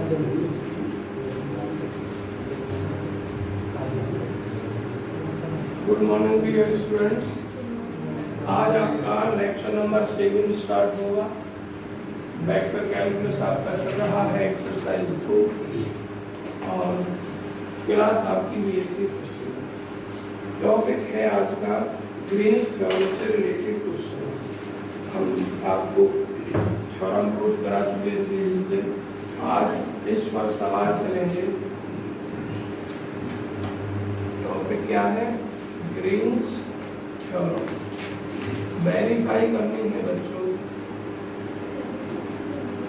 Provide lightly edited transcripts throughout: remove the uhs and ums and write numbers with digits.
Good morning dear students. आज आपका lecture number 7 start होगा। वेक्टर कैलकुलस आपका चल रहा है एक्सरसाइज 2 और क्लास आपकी बीएससी टॉपिक है आज का ग्रीन्स थ्योरम से रिलेटेड क्वेश्चन। हम आपको थ्योरम प्रूफ करा चुके थे इस दिन। आज इस पर सवाल चलेंगे। टॉपिक क्या है? ग्रीन्स थ्योरम वेरीफाई करनी है बच्चों।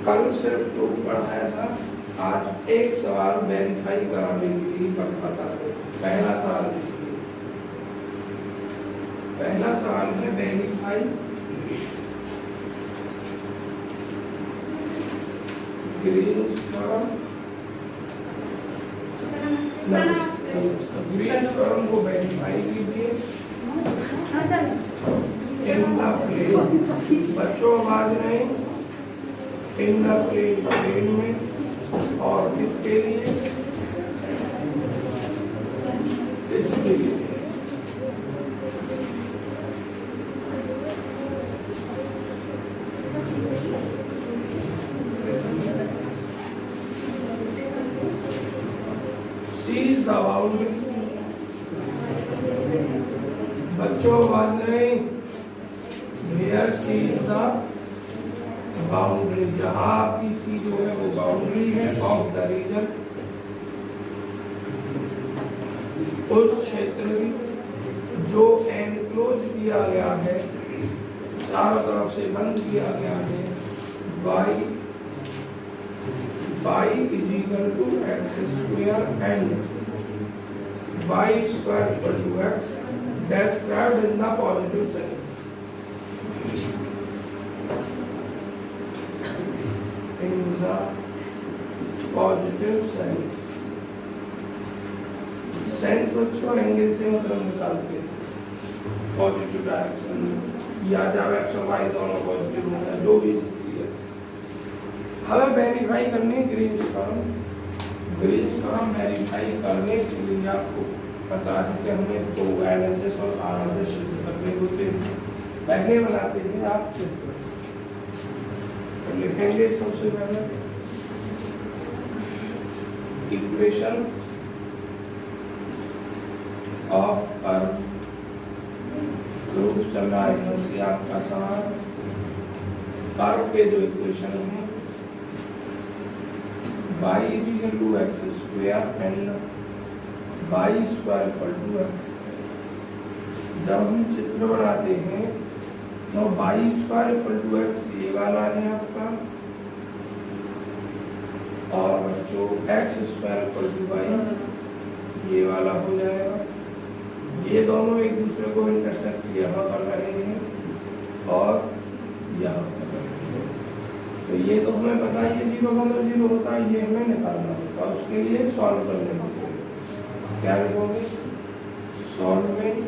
कल सिर्फ प्रूफ पढ़ाया था, आज एक सवाल वेरीफाई कराने के लिए पढ़ाता है। पहला सवाल देखिए। पहला सवाल है verify Green's theorem. Green's theorem को वेरीफाई कीजिए। बच्चों आवाज नहीं, इन द प्लेन में और किसके लिए? इसके लिए। C's the boundary. बच्चों आवाज नहीं। Here C is the boundary। जहाँ आपकी C जो है वो बाउंड्री है ऑफ द रीजन, उस क्षेत्र में जो एनक्लोज किया गया है, चारों तरफ से बंद किया गया है। y is equal to x square and y square equal to x described in the positive sense। In the positive sense। Sense बच्चों एंगल से मतलब निकालते हैं पॉजिटिव डायरेक्शन में, या जब एक्स और वाई दोनों पॉजिटिव होता है, जो भी स्थिति है। हमें वेरीफाई करनी Green's theorem. Green's theorem verify करने के लिए आपको पता है कि हमें दो एलएचएस और आरएचएस करने होते हैं। पहले बनाते हैं आप चित्र, तो लिखेंगे सबसे पहले इक्वेशन ऑफ कर्व। प्रूफ चल रहा है यहाँ से आपका सवाल। कर्व के जो इक्वेशन है y equal to x square and y square equal to x। जब हम चित्र बनाते हैं तो y square equal to x ये वाला है आपका, और जो x square equal to y ये वाला हो जाएगा। ये दोनों एक दूसरे को इंटरसेक्ट यहाँ कर रहे हैं और यहाँ कर रहे हैं। तो ये तो हमें पता है 0,0 होता है, ये हमें निकालना होगा। उसके लिए सॉल्व करने होंगे। क्या लिखोगे? Solving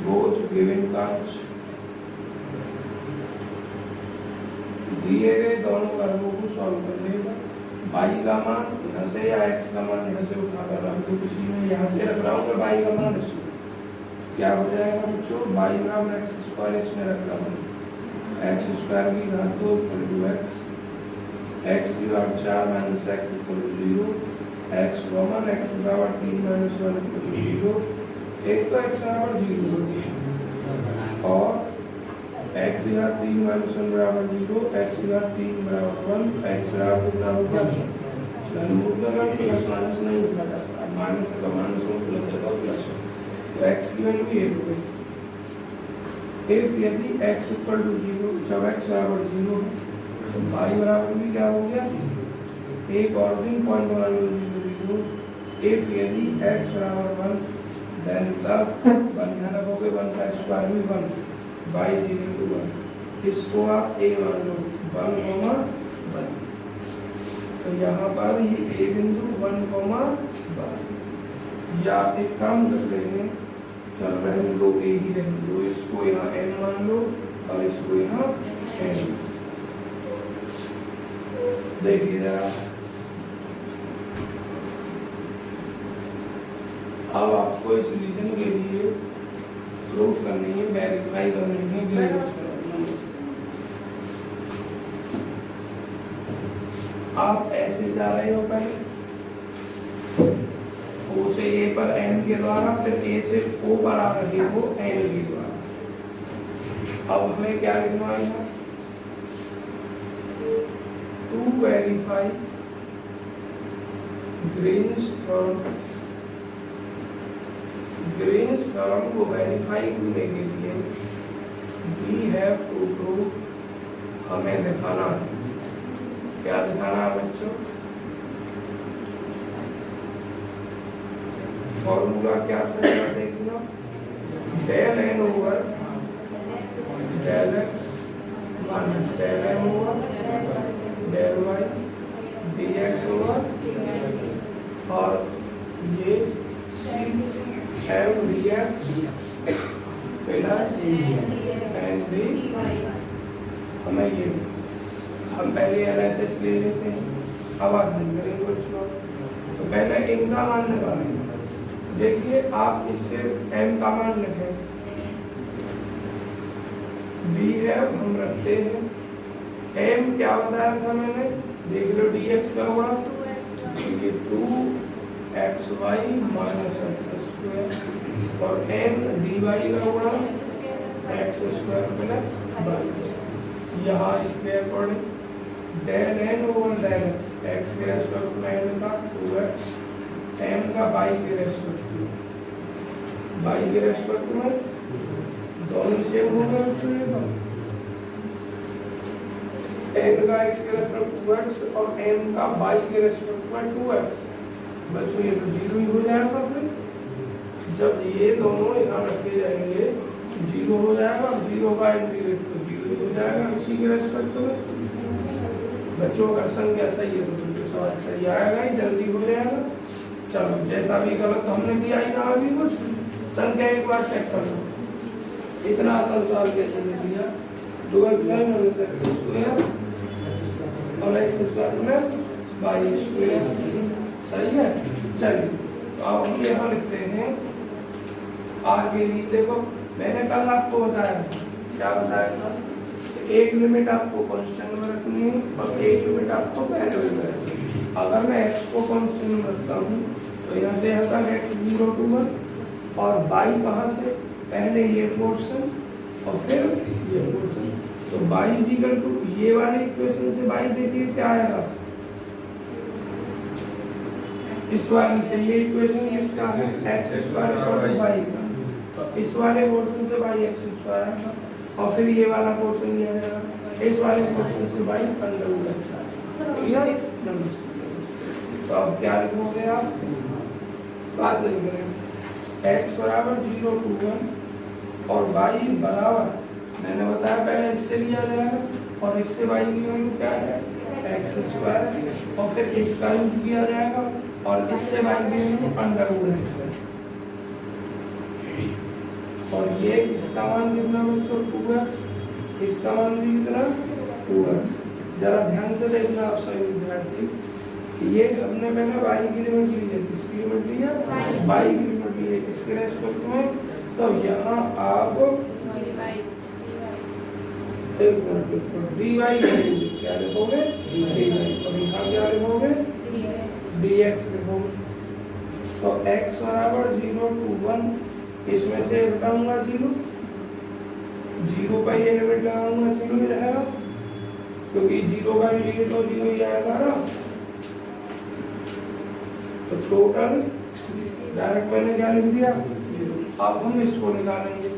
both given curves. दिए गए दोनों कर्वों को सॉल्व करने का y का मान यहाँ से या x का मान यहाँ से उठा कर रहा हूँ, तो किसी में यहाँ से रख रहा हूँ मैं y का मान इसमें। क्या हो जाएगा बच्चों? y बराबर एक्स स्क्वायर इसमें रख रहा हूँ, एक्स स्क्वायर की घात 2 इक्वल टू एक्स की घात 4 minus x equal to 0, x common, x बराबर 3 माइनस 1 इक्वल टू 0। एक तो एक्स बराबर 0 होती है और एक्स की घात 3 माइनस 1 बराबर 0, एक्स की घात 3 बराबर 1, एक्स बराबर कितना होगा? घनमूल में अगर प्लस माइनस नहीं लिखा जाता, माइनस है तो माइनस हो, प्लस है तो प्लस हो, तो एक्स की वैल्यू ये हो गई। इफ यदि x इक्वल टू 0, जब x बराबर 0 है तो y बराबर भी क्या हो गया? एक ऑरिजिन पॉइंट बना लो 0, 0। इफ यदि x बराबर 1 देन तब 1 यहाँ रखोगे, 1 का स्क्वायर भी 1, y इक्वल टू 1। इसको आप a मान लो 1, 1। तो यहाँ पर ये a बिंदु 1, 1। या एक काम करते हैं, चल रहे दो ए ही रहने दो, इसको यहाँ n मान लो और इसको यहाँ n। देखिए जरा अब आपको इस रीजन के लिए प्रूफ करनी है, वेरीफाई करनी है ग्रेविटी। आप ऐसे जा रहे हो पहले O से A पर N के द्वारा, फिर A से O पर आ रही हो N के द्वारा। अब हमें क्या लिखना है? टू वेरीफाई ग्रीन्स थ्योरम को वेरीफाई करने के लिए वी हैव टू प्रूव, हमें दिखाना है। क्या दिखाना है बच्चों? फॉर्मूला क्या था देखना, del n over del x minus del m over del y d x over, और ये m d x plus n d, हमें ये हम पहले एलएचएस ले लेते हैं, अब आसान करेंगे बच्चों। तो पहले इनका मान निकालेंगे। देखिए आप इससे m का मान लिखें, b है हम रखते हैं, m क्या बताया था मैंने, देख लो dx का गुणा, ये 2xy माइनस एक्स स्क्वायर, और m dy का गुणा एक्स स्क्वायर प्लस, बस यहाँ इसके according del n over del x के रेस्पेक्ट में n का 2x, m का y के रेस्पेक्ट में, y के रेस्पेक्ट में दोनों सेम हो गए बच्चों। ये तो n का x के रेस्पेक्ट 2x और m का y के रेस्पेक्ट में 2x, बच्चों ये तो जीरो ही हो जाएगा। फिर जब ये दोनों यहाँ रखे जाएंगे जीरो हो जाएगा, और जीरो का इंटीग्रेट तो जीरो हो जाएगा इसी के रेस्पेक्ट में। बच्चों अगर संख्या सही है तो सवाल सही आएगा ही, जल्दी हो जाएगा। चलो जैसा भी गलत हमने दिया यहाँ भी कुछ संख्या एक बार चेक कर लो, इतना आसान सवाल कैसे दे दिया, 2x माइनस x स्क्वायर और x square plus y square, सही है। चलिए तो अब हम यहाँ लिखते हैं आगे ली। देखो मैंने कल आपको बताया, क्या बताया था, एक लिमिट आपको कांस्टेंट में रखनी है और एक लिमिट आपको वेरिएबल में रखनी है। अगर मैं x को कांस्टेंट में रखता हूँ तो यहाँ से यहाँ तक x 0 to 1, और y कहाँ से, पहले ये पोर्शन और फिर ये पोर्शन, तो y इक्वल टू ये वाले इक्वेशन से y देखिए क्या आएगा, इस वाली से ये इक्वेशन किसका है, x स्क्वायर और y का, तो इस वाले पोर्शन से y x स्क्वायर आएगा, और फिर ये वाला पोर्शन लिया जाएगा, इस वाले पोर्शन से y अंडर रूट x आएगा। तो अब क्या लिखोगे आप, बात नहीं करेंगे, x बराबर 0 to 1 और y बराबर, मैंने बताया पहले इससे लिया जाएगा और इससे y की वैल्यू क्या है x स्क्वायर, और फिर इसका यूज किया जाएगा और इससे y की वैल्यू अंडर रूट x है, और ये इसका मान कितना बच्चों 2x, इसका मान भी कितना 2x। जरा ध्यान से देखना आप सभी विद्यार्थी, ये हमने मैंने y की लिमिट ली है, किसकी लिमिट ली है, y की लिमिट ली है, किसके रेस्पेक्ट में, तो यहाँ आप dy क्या लिखोगे, dy, और यहाँ क्या लिखोगे, dx लिखोगे। तो x बराबर 0 to 1, इसमें से घटाऊंगा 0, 0 का ये लिमिट लगाऊंगा 0 ही रहेगा, क्योंकि 0 का लिमिट तो 0 ही आएगा ना। तो टोटल डायरेक्ट मैंने क्या लिख दिया, अब हम इसको निकालेंगे।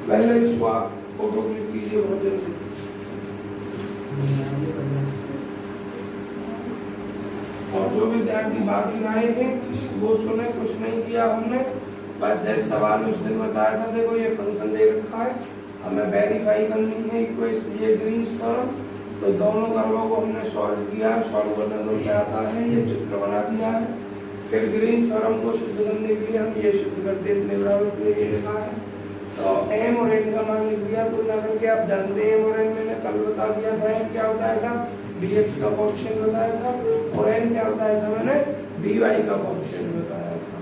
पहले इसको आप फोटो क्लिक कीजिए बहुत जल्दी। और जो विद्यार्थी बाकी आए हैं वो सुने, कुछ नहीं किया हमने, बस जैसे सवाल उस दिन बताया था, देखो ये फंक्शन दे रखा है, हमें वेरीफाई करनी है इक्वेशन, ये ग्रीन्स थ्योरम, तो दोनों कर्वों को हमने सॉल्व किया, सॉल्व करने को क्या आता है, ये चित्र बना दिया है। फिर ग्रीन्स थ्योरम को सिद्ध करने के लिए हम ये सिद्ध करते हैं, इतने बराबर में ये लिखा है, तो m और n का मान लिख दिया, तुलना करके आप जानते हैं m और n मैंने कल बता दिया था, m क्या बताया था, dx का फंक्शन बताया था, और n क्या बताया था मैंने, dy का कोएफिशिएंट बताया था।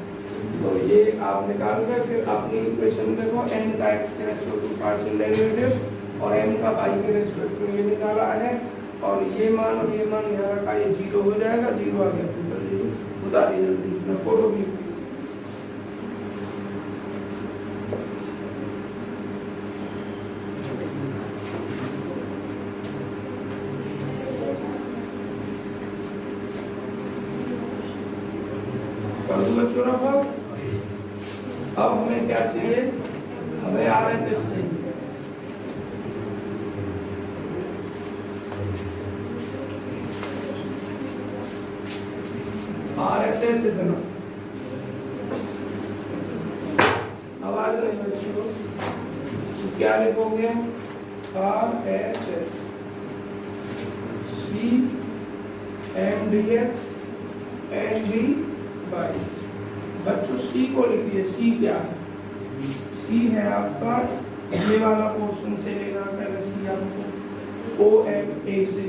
तो ये आप निकाल के फिर अपनी इक्वेशन देखो, n का x के रेस्पेक्ट टू पार्शियल डेरिवेटिव और m का y के रेस्पेक्ट में ये निकाला है, और ये मान और ये मान यहाँ रखा, ये 0 हो जाएगा, 0 आ गया तो जल्दी उतारिए, जल्दी इसमें फोटो भी। बच्चों रखो। अब हमें क्या चाहिए, हमें RHS चाहिए। RHS इतना आवाज नहीं बच्चों, तो क्या लिखोगे, RHS C m dx n d by। बच्चों C को लिखिए, C क्या है, C है आपका ये वाला पोर्शन से लेना, पहले C आपको OMA से,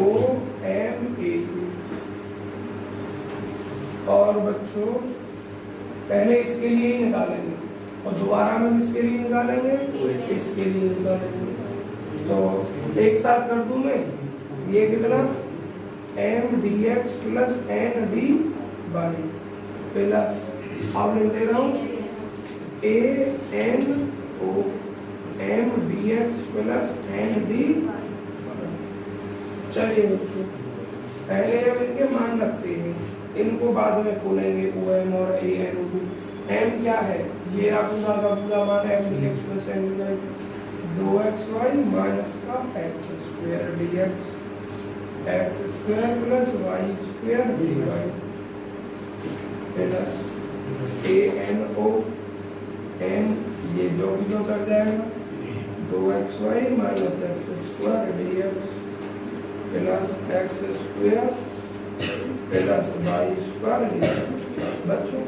OMA से। और बच्चों पहले इसके लिए ही निकालेंगे और दोबारा में किसके लिए निकालेंगे, इसके लिए निकालेंगे। तो एक साथ कर दूं मैं, ये कितना m dx plus n d by plus, अब लिख दे रहा हूँ a n o m dx plus n d। चलिए बच्चों पहले अब इनके मान रखते हैं, इनको बाद में खोलेंगे OM और AN। m क्या है, ये आपका का पूरा मान m dx plus n d 2xy minus का x square dx x square plus y square dy plus ANO m, ये जो भी जो कर जाएगा 2xy minus x square dx plus x square plus y square dx। बच्चों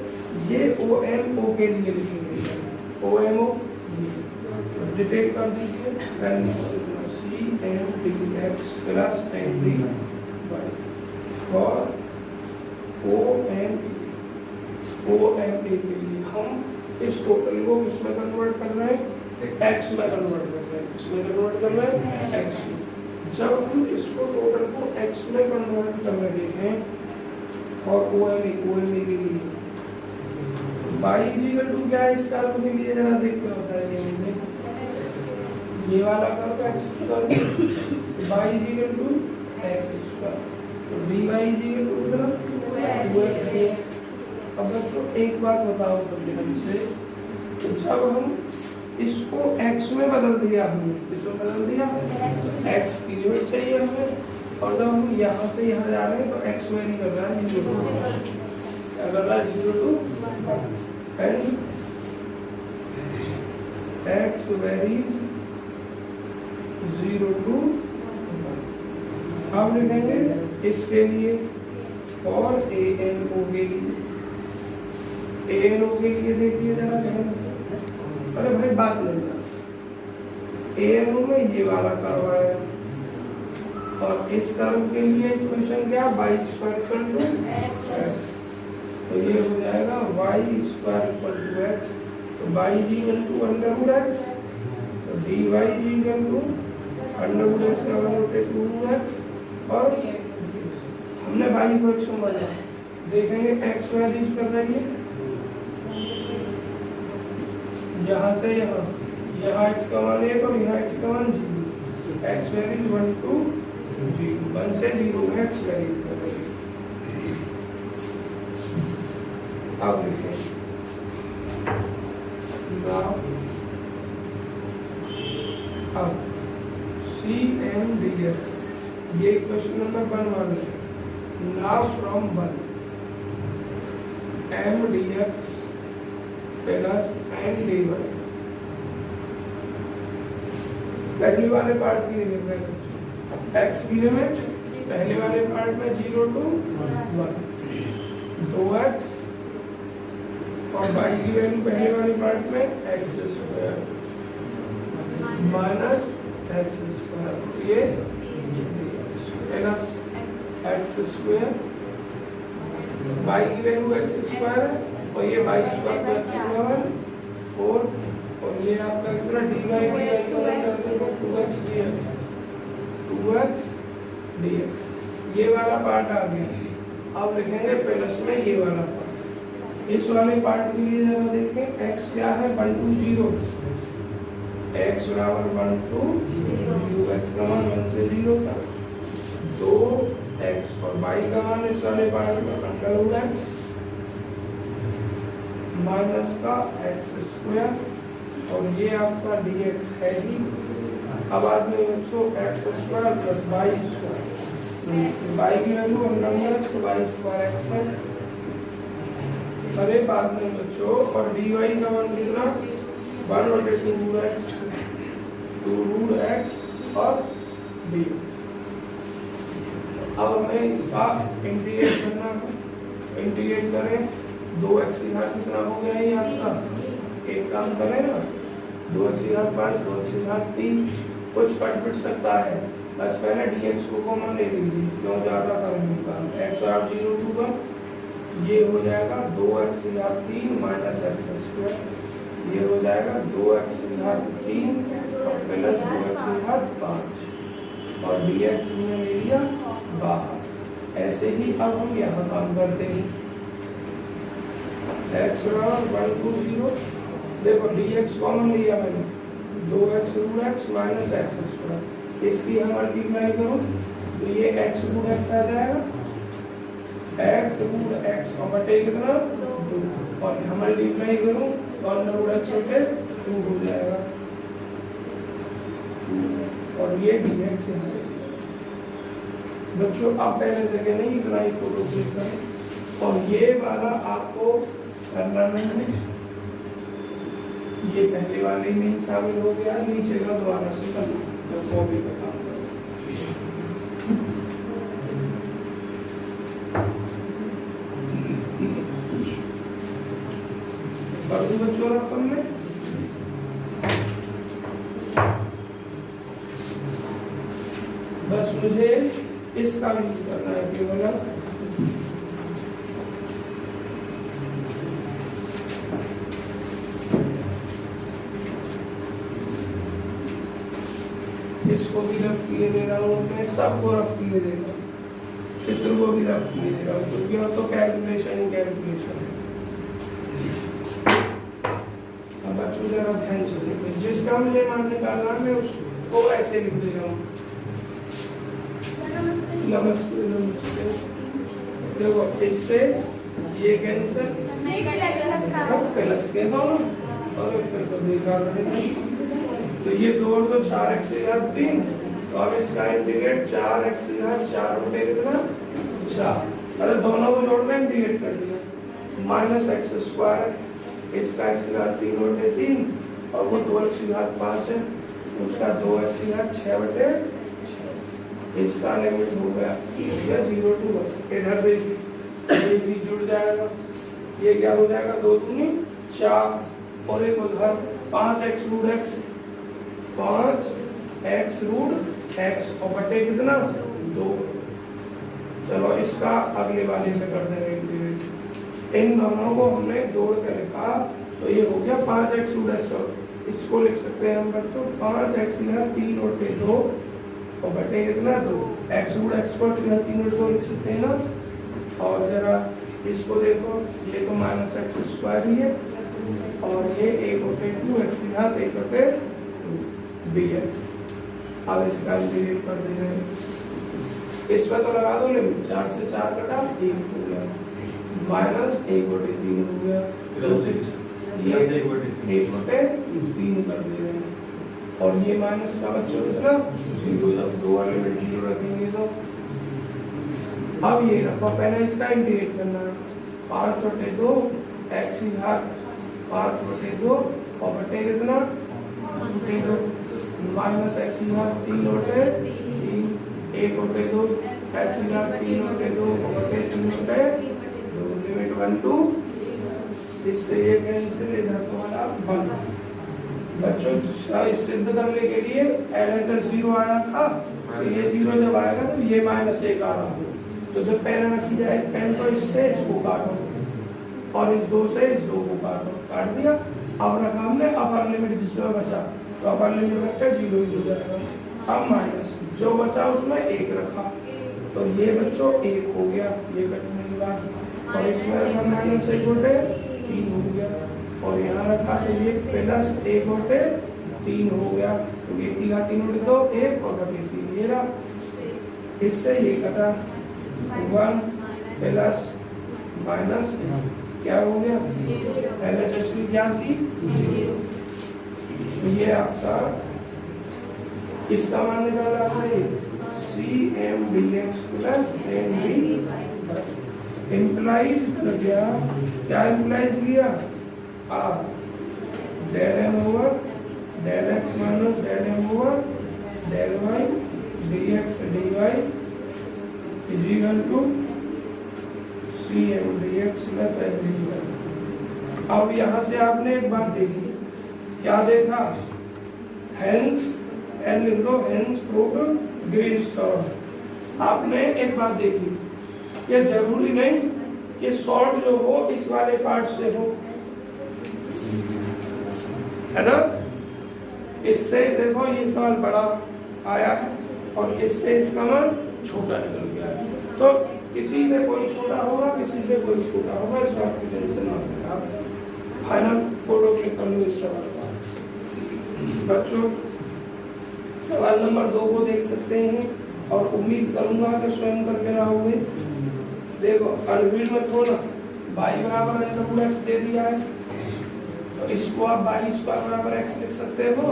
ये OMO के लिए लिखेंगे, OMO डिटेल कर दीजिए, C m dx plus n d for OMA के लिए हम इस टोटल को इसमें कन्वर्ट कर रहे हैं, x में कन्वर्ट कर रहे हैं, इसमें कन्वर्ट कर रहे हैं x में। जब हम इसको टोटल को x में कन्वर्ट कर रहे हैं फॉर OMA के लिए, y इक्वल टू क्या है इस कर्व के लिए, जरा देख के बताइए मुझे, ये वाला curve x square, y equal to x square, तो dy इक्वल टू कितना 2x। अब बच्चों एक बात बताओ हमसे, तो जब हम इसको x में बदल दिया, हमने इसको बदल दिया, x की लिमिट चाहिए हमें, और जब हम यहाँ से यहाँ जा रहे हैं तो x वेरी कर रहा है 0 क्या कर रहा है 0 to and x varies 0 to. अब लिखेंगे इसके लिए फॉर ANO के लिए, ANO के लिए देखिए जरा ध्यान से, अरे भाई बात नहीं, ANO में ये वाला कर्व है और इस कर्व के लिए इक्वेशन क्या, y square equal to x, तो ये हो जाएगा y square equal to x, तो y equal to under root x, तो dy equal to under root x का वन होते 2x, और हमने y को x में बदला, देखेंगे x वैल्यूज कर रही है यहाँ से यहाँ x का मान 1 और यहाँ x का मान 0, x वैल्यूज 1 टू 0, 1 से 0 में x वैल्यूज कर रही है। अब लिखें अब CM dx, ये क्वेश्चन नंबर 1 मान लें, now from 1 m dx plus n dy, पहले वाले पार्ट की लिमिट x की लिमिट पहले वाले पार्ट में 0 टू 1, 2x और y की वैल्यू पहले वाले पार्ट में x square minus x square, ये प्लस x स्क्वायर y की वैल्यू x स्क्वायर है और ये y स्क्वायर का अच्छी पावर 4 और ये आपका कितना dy dx का मतलब 2x dx 2x dx ये वाला पार्ट आ गया। अब लिखेंगे प्लस में ये वाला पार्ट। इस वाले पार्ट के लिए जरा देखें x क्या है 1 2 0 x बराबर 1 2 0 x का मान 1 से 0 तक 2x और y का मान इस वाले पार्ट में अंडर रूट x माइनस का x स्क्वायर और ये आपका dx है ही। अब बाद में बच्चों x square plus y square y की वैल्यू अंडर रूट x तो y स्क्वायर x है। अरे बाद में बच्चों और dy का मान कितना 1/2 रूट x और dx। अब हमें इसका इंटीग्रेट करना है। इंटीग्रेट करें 2x की घात कितना हो गया ये आपका एक काम करें ना 2x की घात 5 2x की घात 3 कुछ कट पिट सकता है बस पहले dx को कॉमन ले लीजिए क्यों ज्यादा करेंगे काम x और 0 2 का ये हो जाएगा 2x की घात 3 माइनस x स्क्वायर ये हो जाएगा 2x की घात 3 और प्लस 2x की घात 5 और dx हमने ले लिया बाहर। ऐसे ही अब हम यहाँ काम करते हैं x बराबर 1 2 0 देखो dx कॉमन लिया मैंने 2x root x minus x square इसकी हम मल्टीप्लाई करूं तो ये x रूट x आ जाएगा x रूट x और बटे कितना 2 और हम मल्टीप्लाई करूं तो अंडर रूट x बटे 2 हो जाएगा और ये dx है। बच्चों आप पहले जगह नहीं इतना ही फोटो क्लिक करें और ये वाला आपको करना नहीं है ये पहले वाले में शामिल हो गया नीचे का दोबारा से करना तो कॉपी का काम कर दूं बच्चों रकम में बस मुझे इसका यूज करना है केवल इसको भी रफ किए दे रहा हूँ मैं सबको रफ किए दे रहा हूँ चित्र को भी रफ किए दे रहा हूँ क्योंकि और तो कैलकुलेशन ही कैलकुलेशन है। अब बच्चों जरा ध्यान से देखो जिसका मुझे मान निकालना है मैं उसको ऐसे लिख दे रहा हूँ नमस्ते नमस्ते देखो इससे ये कैंसिल प्लस के दोनों और फिर तो देखा रहेगा तो ये 2 और 2 4x की घात 3 तो अब इसका इंटीग्रेट 4x की घात 4 बटे कितना 4 अरे दोनों को जोड़ के इंटीग्रेट कर दिया माइनस x स्क्वायर इसका x की घात 3 बटे 3 और वो 2x की घात 5 है उसका 2x की घात 6 बटे 6 इसका लिमिट हो गया या 0 टू इधर देखिए ये भी जुड़ जाएगा ये क्या हो जाएगा 2 दूनी 4 और एक उधर 5x root x 5x root x और बटे कितना 2 चलो इसका अगले वाले से कर देंगे इंटीग्रेट इन दोनों को हमने जोड़ कर लिखा तो ये हो गया 5x रूट x और इसको लिख सकते हैं हम बच्चों 5x की घात 3 बटे 2 और बटे कितना 2 x रूट x को x की घात 3 बटे 2 लिख सकते हैं ना और जरा इसको देखो ये तो माइनस x स्क्वायर ही है और ये 1 बटे 2 x की घात 1 बटे dx अब इसका इंटीग्रेट कर दे रहे हैं इस पर तो लगा दो लिमिट 4 से 4 कटा 1 हो गया माइनस 1 बटे 3 हो गया 2 से 1 बटे 3 कर दे रहे हैं और ये माइनस का बच्चों कितना 0 जब 2 वाले में 0 रखेंगे तो अब ये रखो पहले इसका इंटीग्रेट करना है 5 बटे 2 x की घात 5 बटे 2 और बटे कितना बटे 2 माइनस x की घात 3 बटे 3 1 बटे 2 x की घात 3 बटे 2 बटे 3 बटे 2 लिमिट 1 टू इससे ये कैंसिल इधर तो वाला 1 बच्चों सिद्ध करने के लिए ln 0 आया था तो ये 0 जब आएगा तो ये -1 आ रहा है तो जब पेन रखी जाए पेन तो इससे इसको काटो और इस 2 से इस 2 को काटो, काट दिया। अब रखा हमने अपर लिमिट जिसमें बचा, तो अपर लिमिट रखा 0 ही हो जाएगा। अब माइनस जो बचा उसमें 1 रखा, तो ये बच्चों 1 हो गया, ये कटने के बाद, और इसमें रखा माइनस 1 बटे 3 हो गया, और यहाँ रखा तो ये प्लस 1 बटे 3 हो गया, तो ये 3 का 3 बटे 2 1 और बटे 3 ये रहा। इससे ये कटा 1 प्लस माइनस क्या हो गया, LHS की क्या थी 0। तो ये आपका इसका मान निकाला है CMdx प्लस ND इम्प्लाइज कर गया, क्या इम्प्लाइज किया R del M over del X minus del M over del Y dx dy is equal to CMdx plus ND। अब यहाँ से आपने एक बात देखी, क्या देखा, हेंस एन लिख दो, हेंस प्रूव्ड ग्रीन्स थ्योरम। आपने एक बात देखी, ये जरूरी नहीं कि सॉल्ट जो हो इस वाले पार्ट से हो, है ना। इससे देखो ये सवाल बड़ा आया है और इससे इसका मान छोटा निकल गया है, तो किसी से कोई छोटा होगा, किसी से कोई छोटा होगा, इस बात की टेंशन ना लेना। फाइनल फोटो क्लिक कर लो इस सवाल का। बच्चों सवाल नंबर 2 को देख सकते हैं और उम्मीद करूंगा कि स्वयं करके रहोगे। देखो अनविल में थोड़ा y बराबर x दे दिया है, तो इसको आप y स्क्वायर बराबर x लिख सकते हो,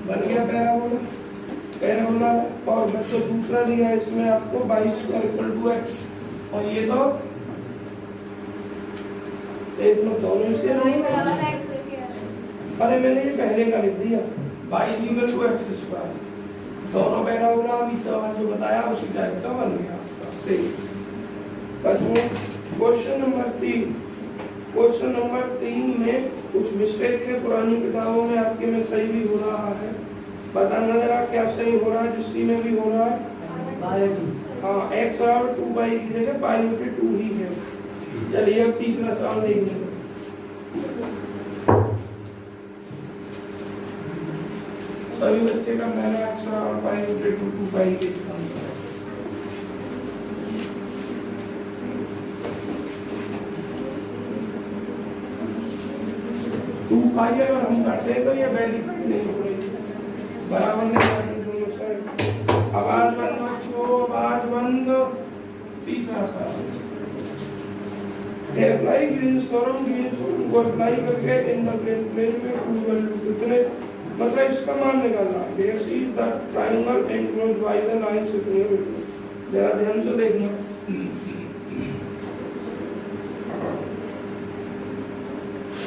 बन गया पैराबोला। पैराबोला और बच्चों दूसरा दिया है इसमें आपको y square equal to x, और ये तो एक लोग दोनों से अरे मैंने ये पहले का लिख दिया y इक्वल टू x स्क्वायर, दोनों पैराबोला अभी सवाल जो बताया उसी टाइप का बन गया आपका। सही बच्चों क्वेश्चन नंबर 3 में कुछ मिस्टेक है पुरानी किताबों में, आपके में सही भी हो रहा है, बताना जरा क्या सही हो रहा है, जिसकी में भी हो रहा है। हाँ x बराबर 2 पाई की जगह पाई बटे 2 ही है। चलिए अब तीसरा सवाल देख लेते हैं। सभी बच्चे का पहला x बराबर पाई बटे 2 पाई के स्थान पर 2 पाई अगर हम करते हैं तो ये वेरीफाई नहीं हो रही, बराबर नहीं करते दोनों साइड। आवाज बंद बच्चों, आवाज बंद। तीसरा सवाल, अप्लाई ग्रीन्स थ्योरम को अप्लाई करके इन द प्लेन में टू वैल्यू कितने, मतलब इसका मान निकालना। There is the triangle enclosed by the line कितने, जरा ध्यान से देखना।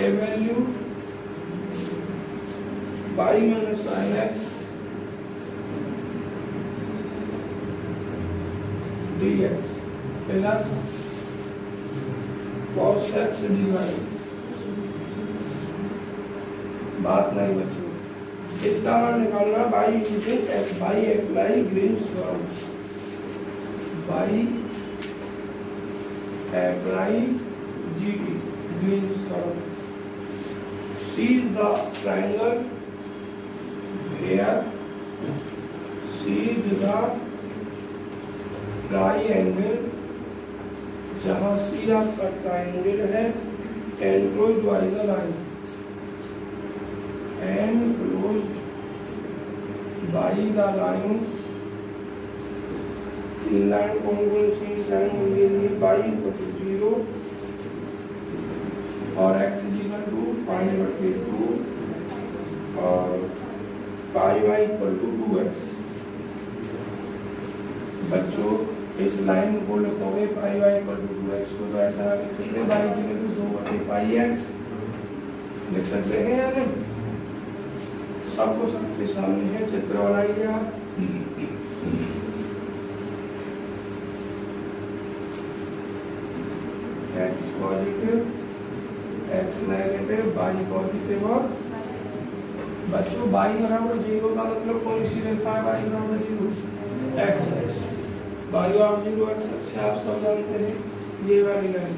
एवैल्यूट y minus sin x dx plus cos x dy। बात नहीं बच्चों, इसका मान निकालना by using f by apply Green's theorem, by apply GT Green's theorem। C is the triangle where C is the triangle, जहाँ C आपका triangle है, enclosed by the line, enclosed by the lines, in line कौन सी line ये नहीं, पाई बटे 0 और x is equal to pi बटे 2 और पाई y इक्वल टू 2x। बच्चों इस लाइन को लिखोगे पाई y इक्वल टू 2x को, तो ऐसा लिख सकते हैं y इक्वल टू 2 बटे पाई x लिख सकते हैं या नहीं। सबको सबके सामने है, चित्र बनाइए आप। x positive x negative y positive, और बच्चों y बराबर 0 का मतलब कौन सी रेखा है, y बराबर 0 x है। वाई ऑफ 0x अच्छे आप सब जानते हैं, ये वाली लाइन।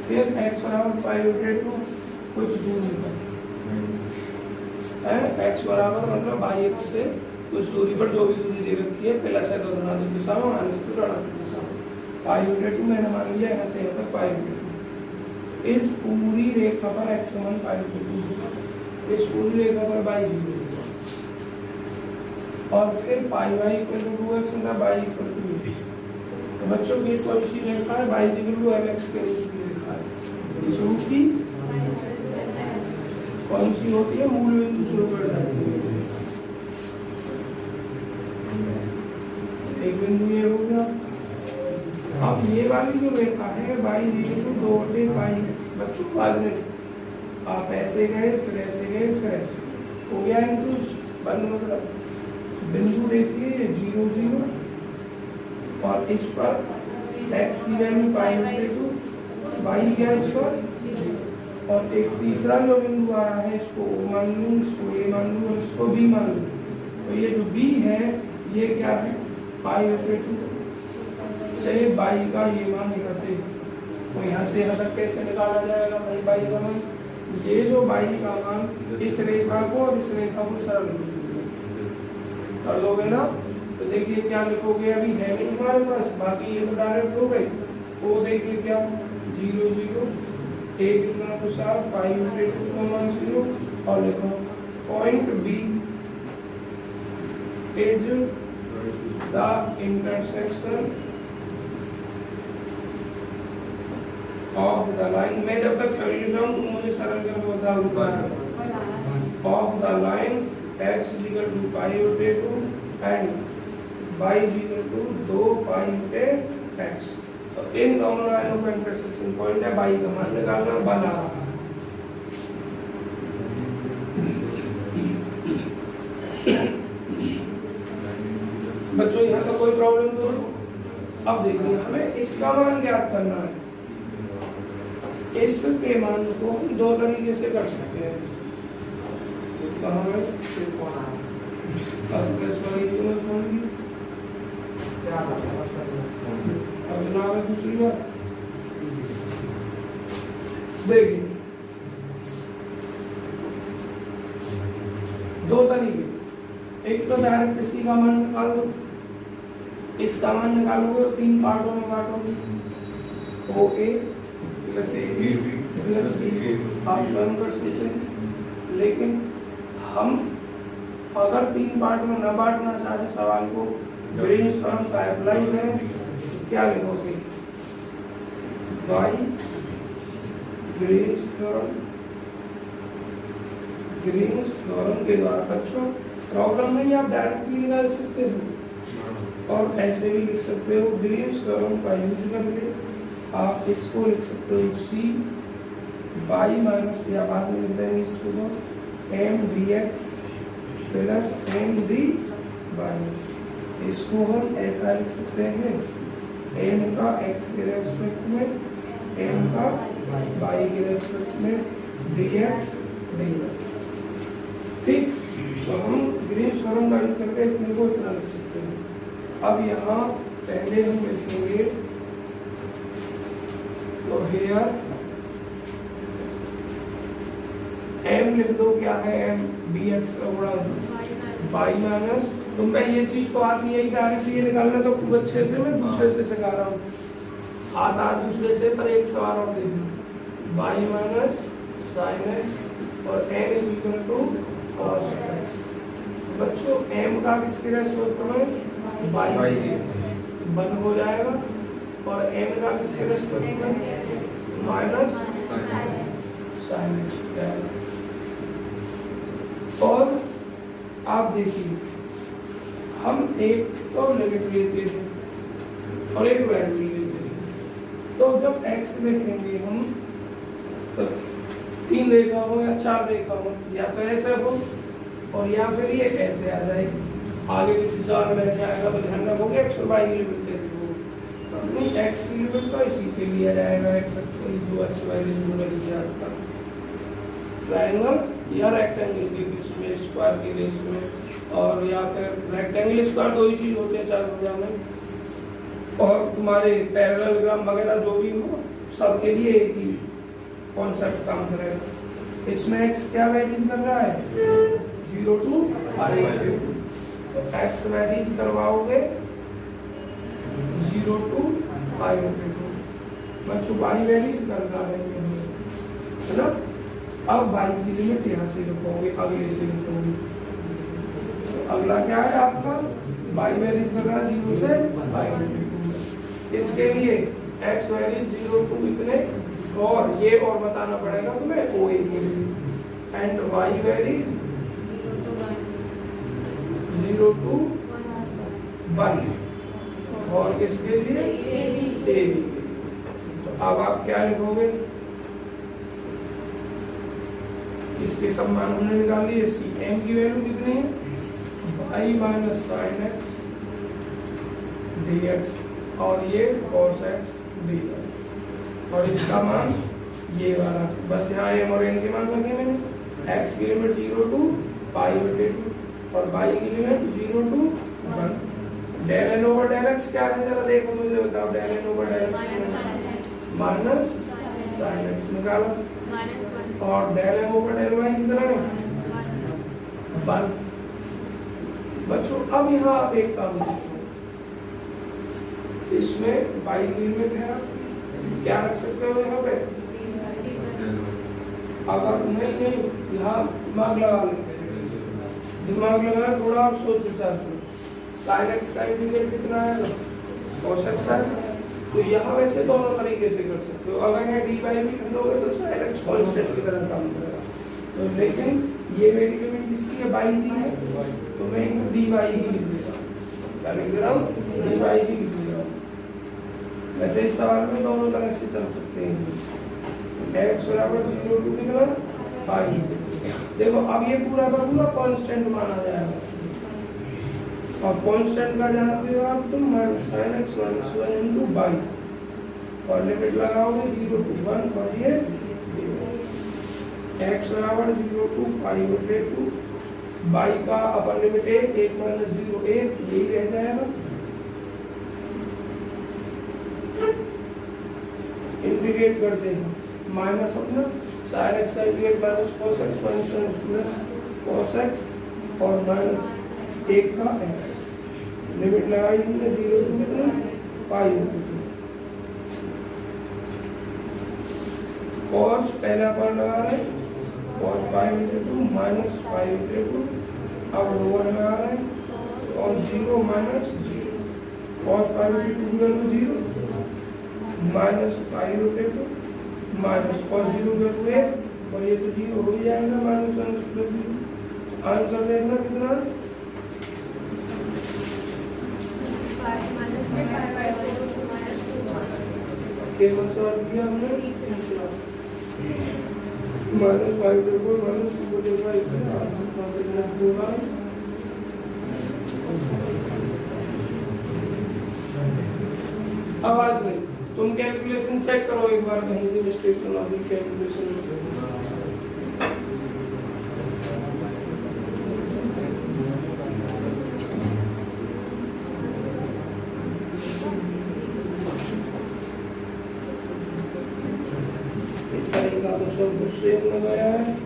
फिर x बराबर पाई बटे 2 कुछ दूरी पर है, x बराबर मतलब बाई x से कुछ दूरी पर जो भी दूरी दे रखी है, प्लस है तो धनात्मक दिशा में, माइनस तो ऋणात्मक दिशा में। पाई बटे 2 मैंने मान लिया यहाँ से यहाँ तक पाई बटे 2। इस पूरी रेखा पर x समान पाई बटे 2, इस पूरी रेखा पर बाई 0 और फिर पाई वाई इक्वल टू 2x मतलब बाई इक्वल टू 8। तो बच्चों की कौन सी रेखा है? बाई इक्वल टू mx के रूप की रेखा है। इस रूप की कौन सी होती है? मूल बिंदु से ऊपर जाती है। एक बिंदु ये हो गया। अब ये वाली जो रेखा है बाई 2 पाई बच्चों बाद में आप ऐसे गए फिर ऐसे गए फिर ऐसे हो गया इनटू बंद, मतलब बिंदु देखिए 0 0 और इस पर x की वैल्यू पाई बटे 2, बाई क्या इस पर, और एक तीसरा जो बिंदु आ रहा है इसको O मान लूँ, इसको A मान लूँ और इसको B मान लूँ। तो ये जो B है ये क्या है? पाई बटे 2 से बाई का ये मान यहाँ से, तो यहाँ से यहाँ तक कैसे निकाला जाएगा भाई बाई का मान? ये जो बाई का मान इस रेखा को और इस रेखा को सरल कर लोगे ना, तो देखिए क्या लिखोगे, अभी है नहीं हमारे पास, बाकी ये तो डायरेक्ट हो गई। वो देखिए क्या 0 0 एक इतना तो 7 पाई बटे 2 का मान 0 और लिखो point B is the intersection of the line. मैं जब तक थ्योरी लिख रहा हूँ तो मुझे सरल करके बताओ। Of the line x equal to pi बटे 2 and y equal to 2 pi बटे x। तो इन दोनों लाइनों का इंटरसेक्शन पॉइंट है, y का मान निकालना बना रहा है। बच्चों यहाँ का कोई प्रॉब्लम तो? अब देखिए हमें इसका मान ज्ञात करना है। इसके मान को हम दो तरीके से कर सकते हैं। अब जनाब दूसरी बात देखिए, दो तरीके, एक तो डायरेक्ट इसी का मान निकाल दो, इसका मान निकालोगे तो 3 पार्टों में बांटोगे, OA plus AB plus B आप स्वयं कर सकते हैं। लेकिन हम अगर 3 पार्ट में न बांटना चाहे सवाल को, ग्रीन्स थ्योरम का अप्लाई करें तो क्या लिखोगे? y ग्रीन्स थ्योरम के द्वारा। बच्चों प्रॉब्लम नहीं, आप डायरेक्ट भी निकाल सकते हो और ऐसे भी लिख सकते हो। ग्रीन्स थ्योरम का यूज करके आप इसको लिख सकते हो C बाई माइनस, या बाद में लिख देंगे इसको तो m dx plus m d by. इसको हम ऐसा लिख सकते हैं m का x के रेस्पेक्ट में, m का y के रेस्पेक्ट में dx dy। ठीक, तो हम ग्रीन्स थ्योरम का यूज करके इतने को इतना लिख सकते हैं। अब यहाँ पहले हम लिखेंगे तो हेयर m लिख दो, क्या है m dx का गुणा बाई माइनस। तुमको ये चीज तो आती है डायरेक्ट ये निकालना, तो खूब अच्छे से मैं दूसरे से सिखा रहा हूँ, आता दूसरे से, पर एक सवाल और देखो, बाई माइनस साइन x और n is equal to cos x। बच्चों m का किसके रेस्पेक्ट में? बाई के, बंद हो जाएगा, और n का किसके रेस्पेक्ट में? Minus sine x। और आप देखिए हम एक तो लिमिट लेते हैं और एक वैल्यू लेते हैं, तो जब x लिखेंगे हम तो 3 रेखा हो या 4 रेखा हो, या तो ऐसे हो और या फिर ये ऐसे आ जाए, आगे किसी साल में जाएगा तो ध्यान रखोगे x और y की लिमिट कैसे हो, तो अपनी x की लिमिट तो इसी से लिया जाएगा, x जो x y ट्रायंगल या रेक्टेंगल के बीच में, स्क्वायर के बीच में और या फिर रेक्टेंगल स्क्वायर, दो ही चीज होते हैं चार भुजा में। और तुम्हारे पैरेललोग्राम वगैरह जो भी हो सबके लिए एक ही कॉन्सेप्ट काम करेगा। इसमें x क्या वैरीज कर रहा है 0 to पाई, तो x वैरीज करवाओगे 0 to पाई। बच्चों y वैरीज कर रहा है ना। अब y की लिमिट यहाँ से लिखोगे, अगले से लिखोगे। तो अगला क्या है आपका y वैरीज कर रहा है 0 से पाई। इसके लिए x वैरीज 0 to इतने, और ये और बताना पड़ेगा तुम्हें OA के लिए, एंड y वैरीज 0 to 1, और इसके लिए AB। तो अब आप क्या लिखोगे, इसके सब मान हमने निकाल लिए। m की वैल्यू कितनी है y minus sine x dx, और ये cos x dy, और इसका मान ये वाला, बस यहाँ m और n के मान लगे मैंने। x की लिमिट 0 to पाई/2 और y की limit 0 to 1। Del n over del x क्या है जरा देखो, मुझे बताओ। Del n over del x minus sine x निकालो, और del m over del y कितना है 1। बच्चों अब यहाँ आप एक काम देखो, इसमें y की लिमिट है, क्या रख सकते हो यहाँ पे, अगर नहीं यहाँ दिमाग लगा थोड़ा और सोच विचार करो। साइन एक्स का इंटीग्रेट कितना है cos x है, तो यहाँ वैसे दोनों तरीके से कर सकते हो। अगर यहाँ dy भी कर दोगे तो साइन एक्स कांस्टेंट की तरह काम करेगा। तो लेकिन ये मेरी लिमिट किसकी है y की है, तो मैं dy ही लिख देता हूँ। क्या लिख दे रहा हूँ, dy ही लिख दे रहा हूँ। वैसे इस सवाल में दोनों तरह से चल सकते हैं। x बराबर 0 to कितना पाई। देखो अब ये पूरा का पूरा कांस्टेंट माना जाएगा, और कांस्टेंट का जानते हो आप तुम sin x - 1 into y, और लिमिट लगाओगे 0 to 1, और ये x बराबर 0 to पाई/2, y का अपर लिमिट 1 माइनस 0 1, यही रह जाएगा। इंटीग्रेट करते हैं, माइनस अपना sin x का integrate minus cos x minus plus cos x और माइनस 1 का x, लिमिट लगाई हमने 0 to कितना पाई/2। cos पहला पार्ट लगा रहे हैं cos पाई/2 माइनस पाई/2, अब लोअर लगा रहे हैं cos 0 minus 0, cos pi equal to 0 minus pi minus cos 0 का 2, और ये तो 0 हो ही जाएगा, माइनस प्लस 0। आंसर देखना कितना, केवल सॉल्व किया हमने माइनस पाई/2 माइनस 2 को देखा, इसका आंसर कॉन्सेप्ट होगा। आवाज में तुम कैलकुलेशन चेक करो एक बार, कहीं से मिस्टेक तो ना हो कैलकुलेशन में। तरीका तो सब कुछ सेम लगाया है।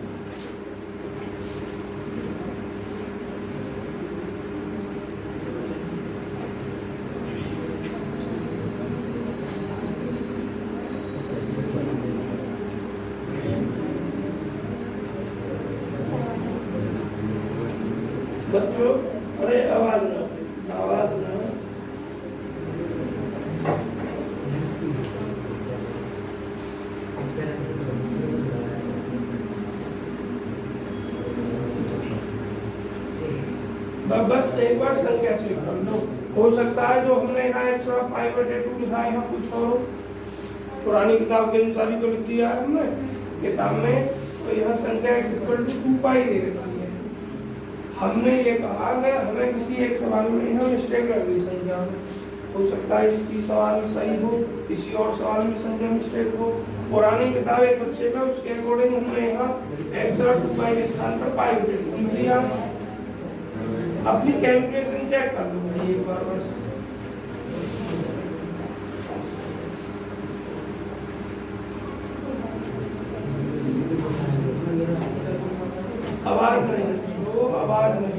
बच्चों अरे आवाज ना बस एक बार संख्या चेक कर लो। हो सकता है जो हमने यहाँ x पाई/2 लिखा है यहाँ कुछ और पुरानी किताब के अनुसार ही तो लिख दिया है हमने किताब में, तो यहाँ संख्या x = 2 पाई दे रखी है। हमने ये कहा कि हमें किसी एक सवाल में यहाँ मिस्टेक लग गई संख्या में, हो सकता है इसकी सवाल सही हो, किसी और सवाल में संख्या मिस्टेक हो। पुरानी किताब एक बच्चे का उसके अकॉर्डिंग हमने यहाँ x और 2 पाई के स्थान पर पाई/2 लिख दिया। अपनी कैलकुलेशन चेक कर लो भाई एक बार बस। आवाज नहीं छो, आवाज नहीं।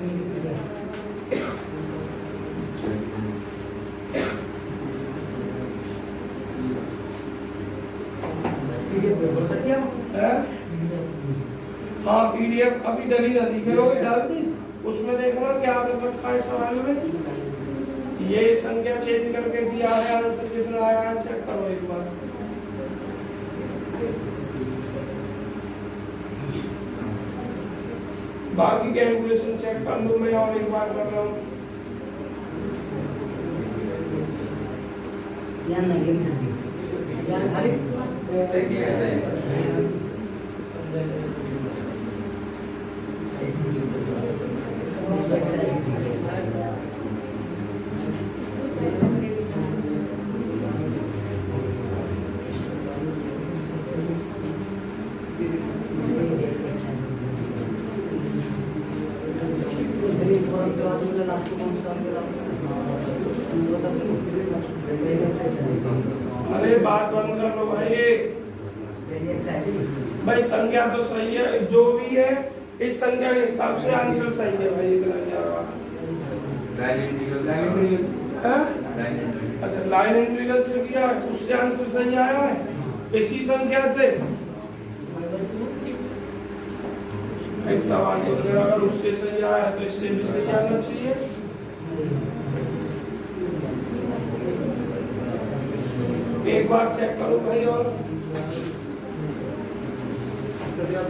हाँ पीडीएफ अभी डली ना दिखे वो डाल दी, उसमें देखना क्या कर रखा है सवाल में। ये संख्या चेंज करके दिया है, आंसर कितना आया है चेक करो एक बार। बाकी कैलकुलेशन चेक कर लूं मैं और एक बार कर रहा हूँ। अरे बात बंद कर लो भाई। भाई संख्या तो सही है, जो भी है इस संख्या के हिसाब से आंसर सही है भाई। इतना क्या अच्छा लाइन इंटीग्रल से किया, उससे आंसर सही आया है इसी संख्या से। एक सवाल अगर उससे सही आया तो इससे भी सही आना चाहिए। एक बार चेक करो भाई और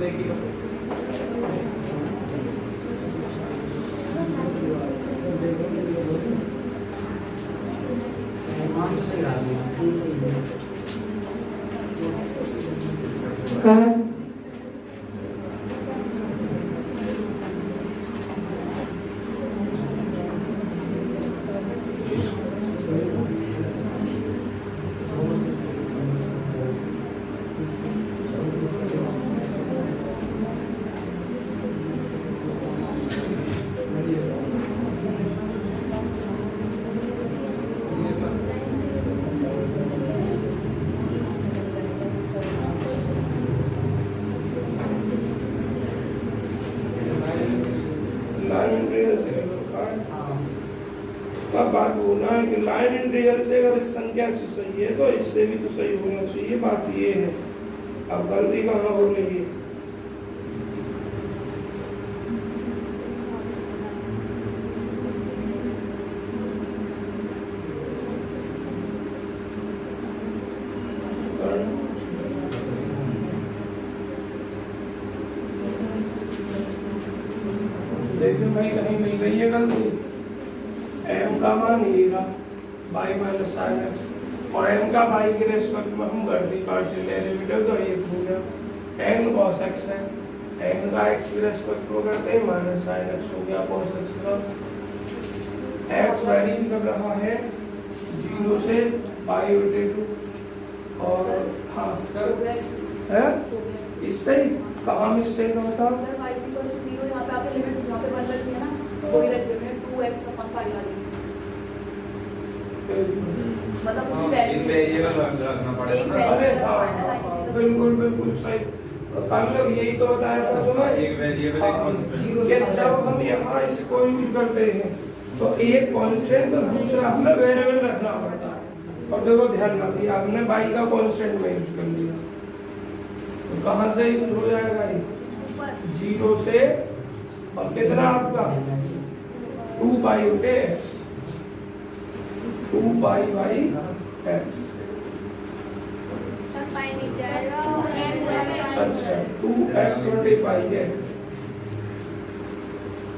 देखिए। बात होना है कि लाइन इंटीग्रल से अगर इस संख्या से सही है तो इससे भी तो सही होना चाहिए। बात ये है, अब गलती कहाँ हो रही है? देखो भाई कहीं मिल रही है गलती। m का मान ये रहा y माइनस साइन एक्स और m का y के रेस्पेक्ट में हम कर दी पार्शियल डेरिवेटिव तो ये हो गया n cos x है, n का x के रेस्पेक्ट में करते हैं माइनस साइन एक्स हो गया cos x का। x वैरी कर रहा है 0 से π/2 और हाँ सर है इससे कहाँ मिस्टेक होता है सर y = 0 यहाँ पे आपने लिमिट यहाँ पे बदल रखी है ना, वही रखी है 2x अपन पाई वाली, मतलब उसकी वैल्यू रखना पड़ेगा। अरे हाँ बिल्कुल बिल्कुल सही। कल यही तो बताया था तुम्हें, एक वेरिएबल एक कांस्टेंट। कि जब हम यहाँ इसको यूज करते हैं तो एक कांस्टेंट और दूसरा हमें वेरिएबल रखना पड़ता है। और देखो ध्यान ना दिया हमने y का कांस्टेंट में यूज कर लिया तो कहाँ से यूज हो जाएगा ये 0 से और कितना आपका 2π/x 2π/x सर पाई नहीं जाएगा अच्छा 2x/π।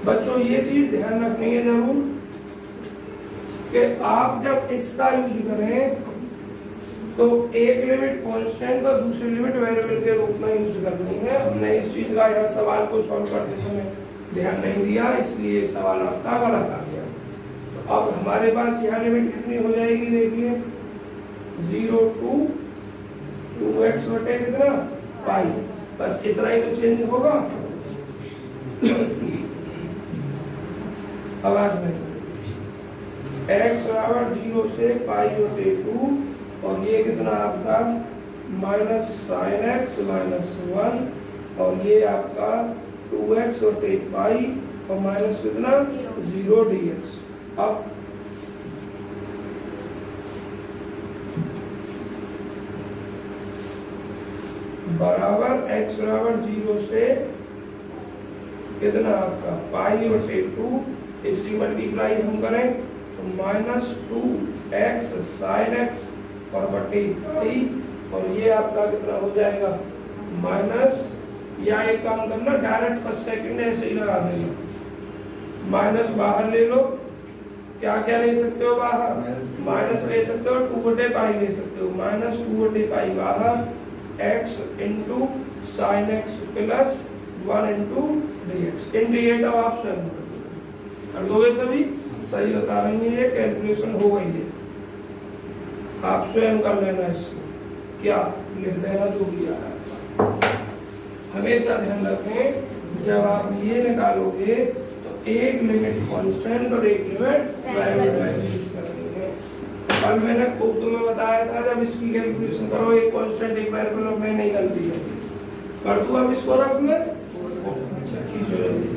बच्चों ये चीज ध्यान रखनी है जरूर कि आप जब इसका यूज करें तो एक लिमिट कांस्टेंट और दूसरी लिमिट वेरिएबल के रूप में यूज करनी है। हमने इस चीज का यहाँ सवाल को सॉल्व करते समय ध्यान नहीं दिया, इसलिए सवाल आपका गलत आ गया। तो अब हमारे पास यहाँ लिमिट कितनी हो जाएगी देखिए 0 to 2x बटे कितना पाई, बस इतना ही तो चेंज होगा। आवाज नहीं x बराबर 0 से पाई बटे 2 और ये कितना आपका माइनस साइन एक्स माइनस 1 और ये आपका 2x बटे पाई और माइनस कितना 0 dx। अब बराबर x बराबर 0 से कितना आपका पाई बटे 2, इसकी मल्टीप्लाई हम करें तो माइनस 2x साइन एक्स और बटे पाई और ये आपका कितना हो जाएगा माइनस, या एक काम करना डायरेक्ट फर्स्ट सेकंड ऐसे ही लगा देना, माइनस बाहर ले लो, क्या क्या ले सकते हो बाहर, माइनस ले सकते हो, 2 बटे पाई ले सकते हो, माइनस 2 बटे पाई बाहर, x into sine x plus 1 into dx। Integrate अब आप स्वयं कर दोगे, सभी सही बता रही है, कैलकुलेशन हो गई है, आप स्वयं कर लेना इसको, क्या लिख देना जो भी आ रहा है। हमेशा ध्यान रखें जब आप ये निकालोगे तो एक लिमिट कांस्टेंट और एक लिमिट वेरिएबल यूज करेंगे। कल मैंने खूब तुम्हें बताया था जब इसकी कैलकुलेशन करो एक कांस्टेंट एक वेरिएबल में नहीं गलती है, कर दूं अब इसको रफ में, अच्छा खींचो जल्दी।